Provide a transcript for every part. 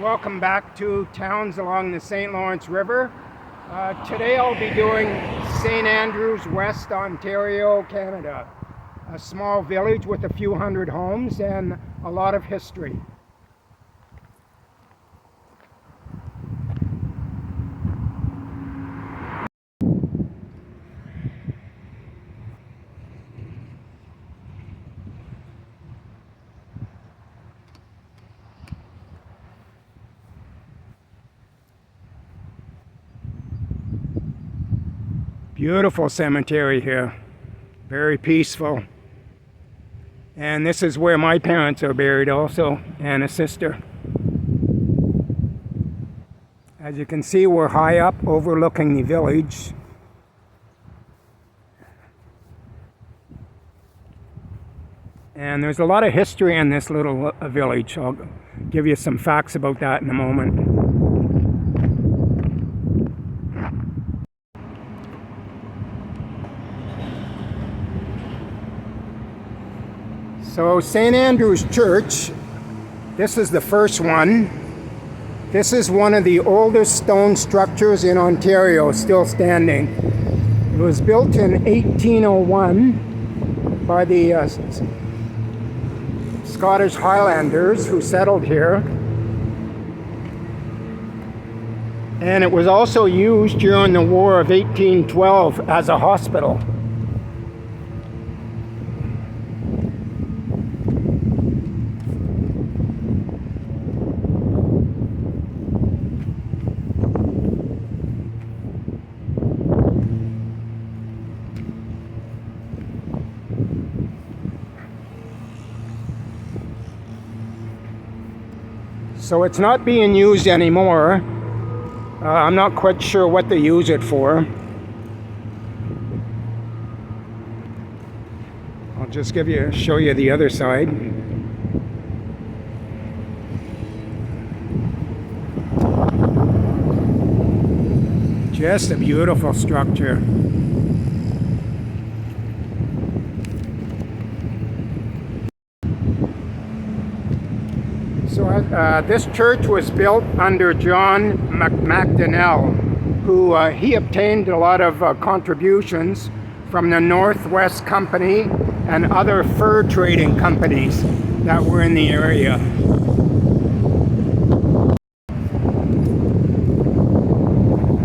Welcome back to towns along the St. Lawrence River. Today I'll be doing St. Andrews, West Ontario, Canada. A small village with a few hundred homes and a lot of history. Beautiful cemetery here, very peaceful. And this is where my parents are buried also, and a sister. As you can see, we're high up overlooking the village. And there's a lot of history in this little village. I'll give you some facts about that in a moment. So St. Andrew's Church, this is the first one. This is one of the oldest stone structures in Ontario still standing. It was built in 1801 by the Scottish Highlanders who settled here. And it was also used during the War of 1812 as a hospital. So it's not being used anymore. I'm not quite sure what they use it for. I'll just show you the other side. Just a beautiful structure. So this church was built under John MacDonnell, who he obtained a lot of contributions from the Northwest Company and other fur trading companies that were in the area.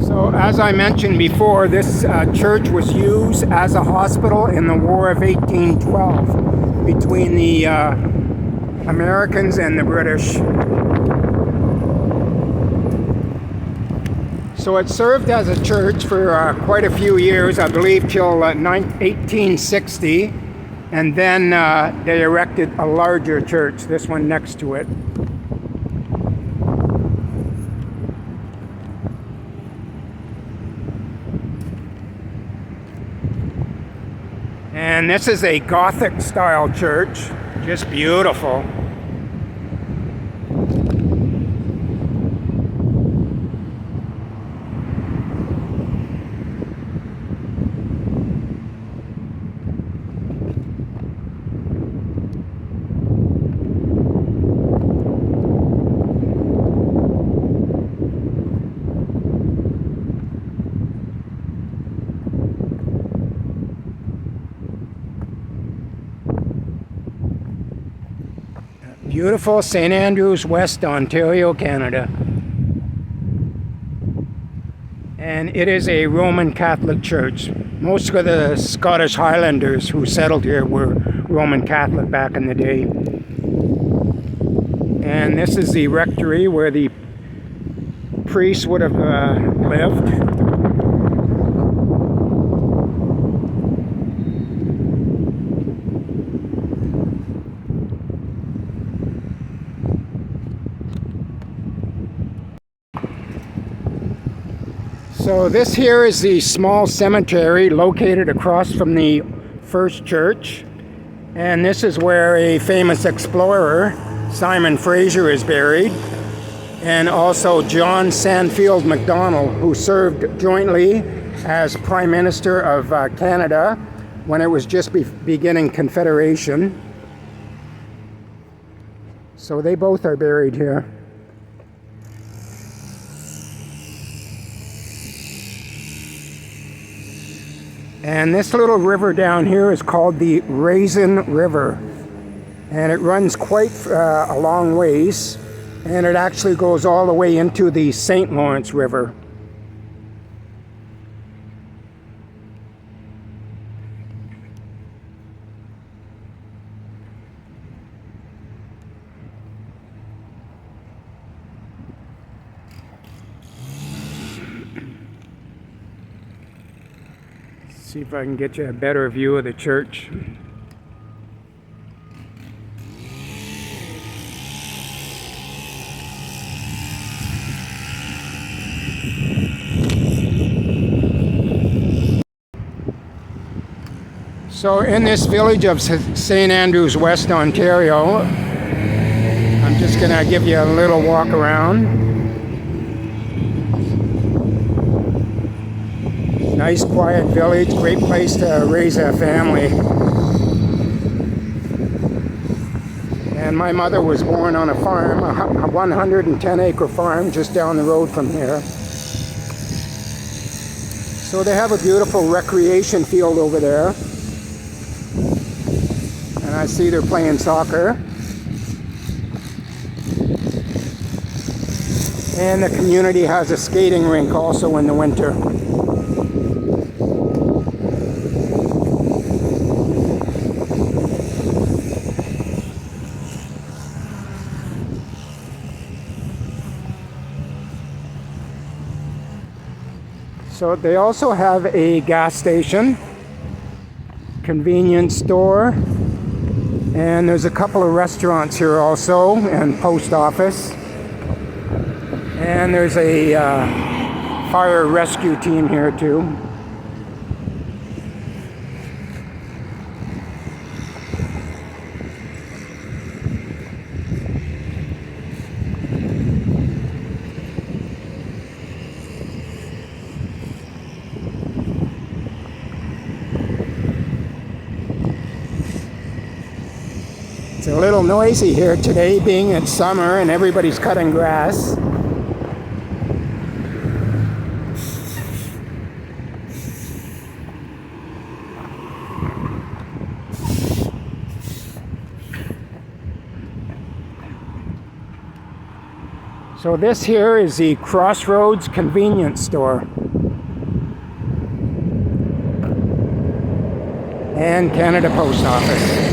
So as I mentioned before, this church was used as a hospital in the War of 1812 between the Americans and the British. So it served as a church for quite a few years, I believe till 1860, and then they erected a larger church, this one next to it. And this is a Gothic style church, just beautiful. Beautiful St. Andrews, West Ontario, Canada. And it is a Roman Catholic church. Most of the Scottish Highlanders who settled here were Roman Catholic back in the day. And this is the rectory where the priests would have lived. So this here is the small cemetery located across from the first church. And this is where a famous explorer, Simon Fraser, is buried. And also John Sandfield Macdonald, who served jointly as Prime Minister of Canada when it was just beginning Confederation. So they both are buried here. And this little river down here is called the Raisin River. And it runs quite a long ways. And it actually goes all the way into the St. Lawrence River. See if I can get you a better view of the church. So in this village of St. Andrews, West Ontario, I'm just going to give you a little walk around. Nice quiet village, great place to raise a family. And my mother was born on a farm, a 110-acre farm just down the road from here. So they have a beautiful recreation field over there. And I see they're playing soccer. And the community has a skating rink also in the winter. So they also have a gas station, convenience store, and there's a couple of restaurants here also, and post office. And there's a fire rescue team here too. It's a little noisy here today, being it's summer and everybody's cutting grass. So this here is the Crossroads convenience store. And Canada Post Office.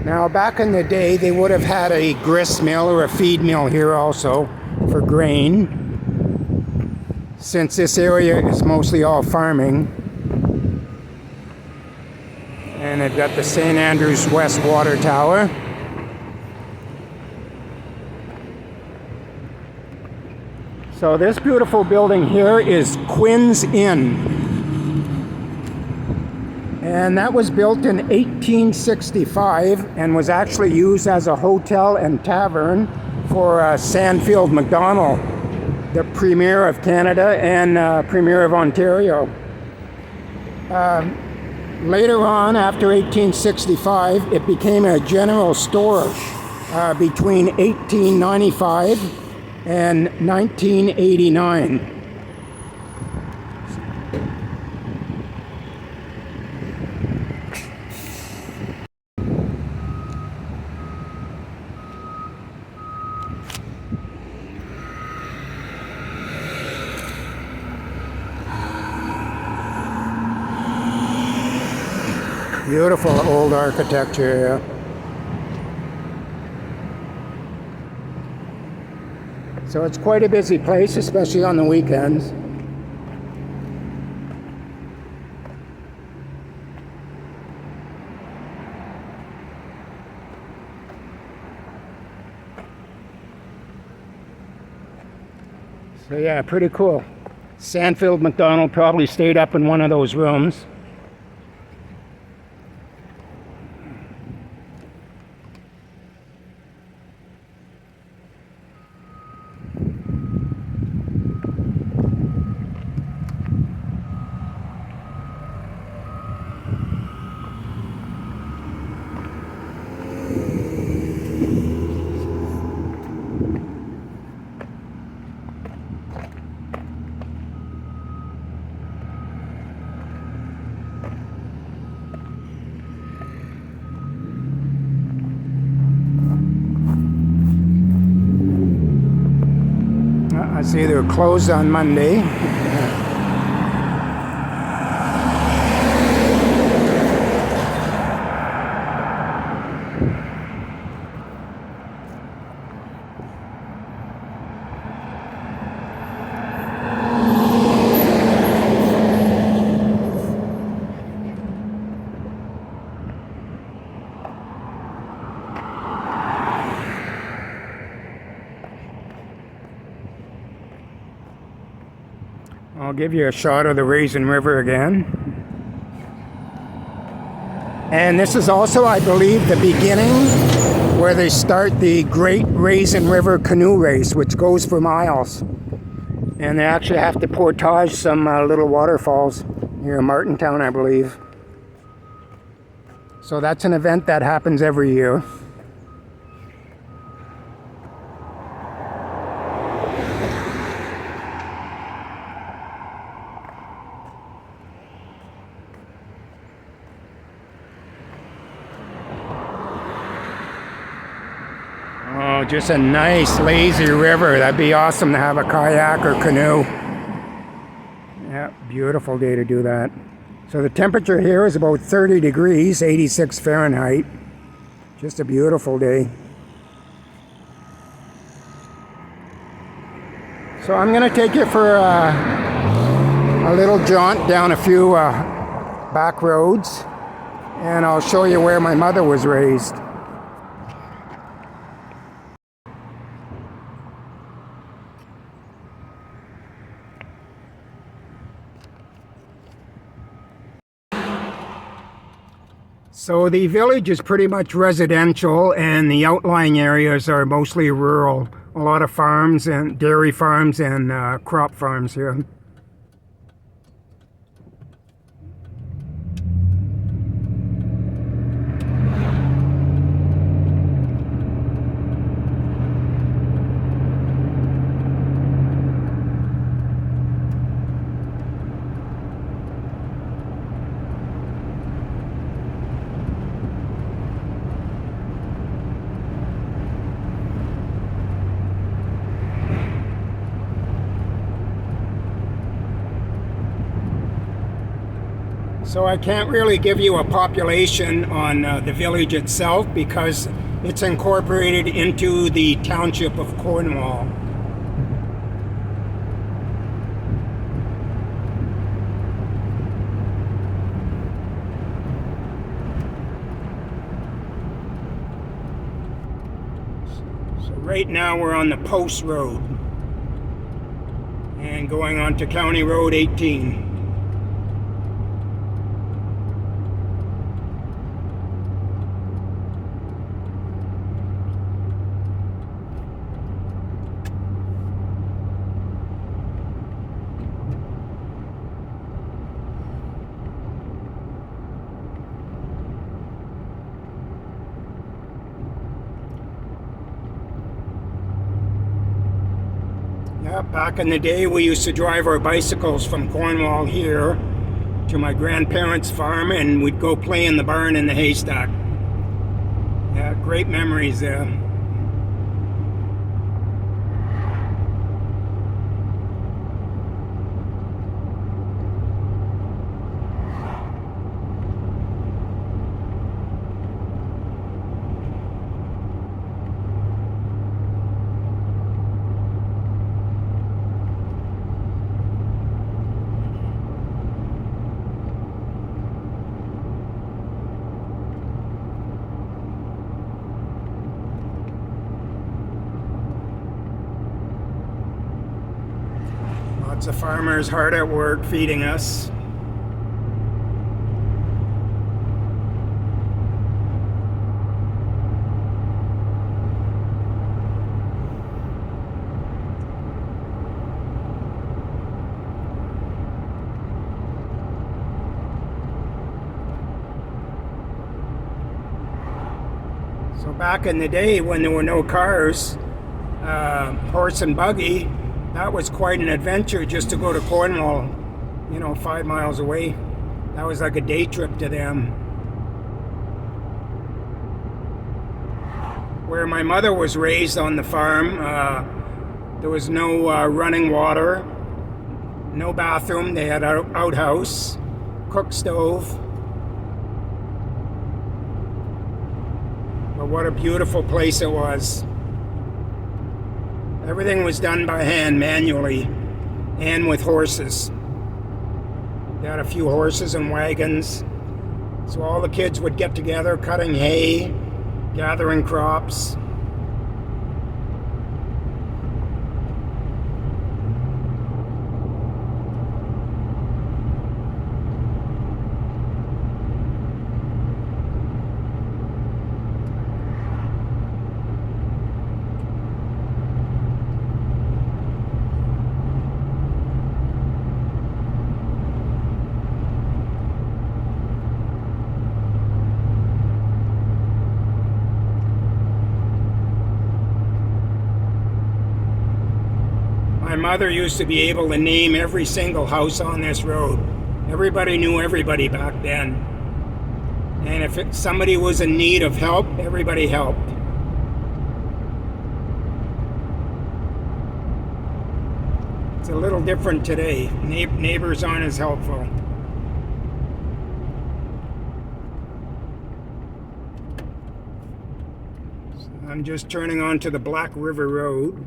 Now back in the day they would have had a grist mill or a feed mill here also for grain, since this area is mostly all farming. And they've got the St. Andrews West Water Tower. So this beautiful building here is Quinn's Inn. And that was built in 1865 and was actually used as a hotel and tavern for Sandfield Macdonald, the Premier of Canada and Premier of Ontario. Later on, after 1865, it became a general store between 1895 and 1989. Beautiful old architecture here. So it's quite a busy place, especially on the weekends. So yeah, pretty cool. Sandfield Macdonald probably stayed up in one of those rooms. It's either closed on Monday. I'll give you a shot of the Raisin River again. And this is also, I believe, the beginning where they start the Great Raisin River Canoe Race, which goes for miles. And they actually have to portage some little waterfalls near Martintown, I believe. So that's an event that happens every year. Oh, just a nice lazy river. That'd be awesome to have a kayak or canoe. Yeah, beautiful day to do that. So the temperature here is about 30 degrees, 86 Fahrenheit. Just a beautiful day. So I'm going to take you for a little jaunt down a few back roads, and I'll show you where my mother was raised. So the village is pretty much residential, and the outlying areas are mostly rural. A lot of farms and dairy farms and crop farms here. So I can't really give you a population on the village itself because it's incorporated into the township of Cornwall. So right now we're on the Post Road and going on to County Road 18. Yeah, back in the day we used to drive our bicycles from Cornwall here to my grandparents' farm, and we'd go play in the barn in the haystack. Yeah, great memories there. Lots of farmers hard at work feeding us. So back in the day when there were no cars, horse and buggy, that was quite an adventure just to go to Cornwall, 5 miles away. That was like a day trip to them. Where my mother was raised on the farm, There was no running water, no bathroom. They had an outhouse, cook stove. But what a beautiful place it was. Everything was done by hand, manually, and with horses. They had a few horses and wagons. So all the kids would get together, cutting hay, gathering crops. My mother used to be able to name every single house on this road. Everybody knew everybody back then. And if somebody was in need of help, everybody helped. It's a little different today. Neighbors aren't as helpful. I'm just turning onto the Black River Road.